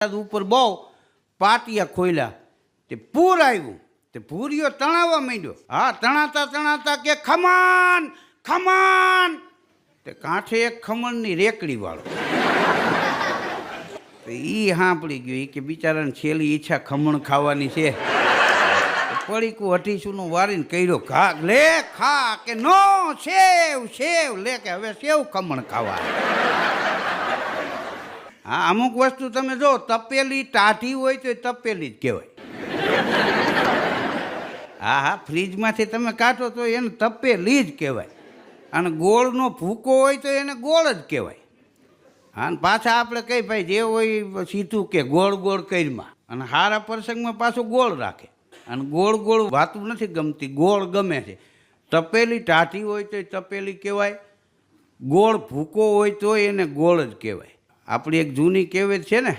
ઉપર બહુ પાટિયા ખોલ્યા તે પૂર આવ્યું તે પૂરીઓ તણાવવા માંડ્યો. હા, તણાતા તણાતા કે ખમણ ખમણ, તે કાંઠે એક ખમણની રેકડી વાળો. તો એ સાંભળી ગયો. એ કે બિચારાને છેલ્લી ઈચ્છા ખમણ ખાવાની છે. પડીકું અઠીસુનું વારીને કર્યો ઘા લે ખા કે નો સેવ સેવ લે કે હવે સેવ ખમણ ખાવા. હા, અમુક વસ્તુ તમે જો તપેલી ટાઢી હોય તો તપેલી જ કહેવાય. હા હા, ફ્રીજમાંથી તમે કાઢો તો એને તપેલી જ કહેવાય. અને ગોળનો ભૂકો હોય તો એને ગોળ જ કહેવાય. હા, અને પાછા આપણે કઈ ભાઈ જે હોય સીધું કે ગોળ ગોળ કરીમાં, અને સારા પ્રસંગમાં પાછું ગોળ રાખે. અને ગોળ ગોળ વાતું નથી ગમતી, ગોળ ગમે છે. તપેલી ટાઢી હોય તો તપેલી કહેવાય, ગોળ ભૂકો હોય તો એને ગોળ જ કહેવાય. આપણી એક જૂની કહેવત છે ને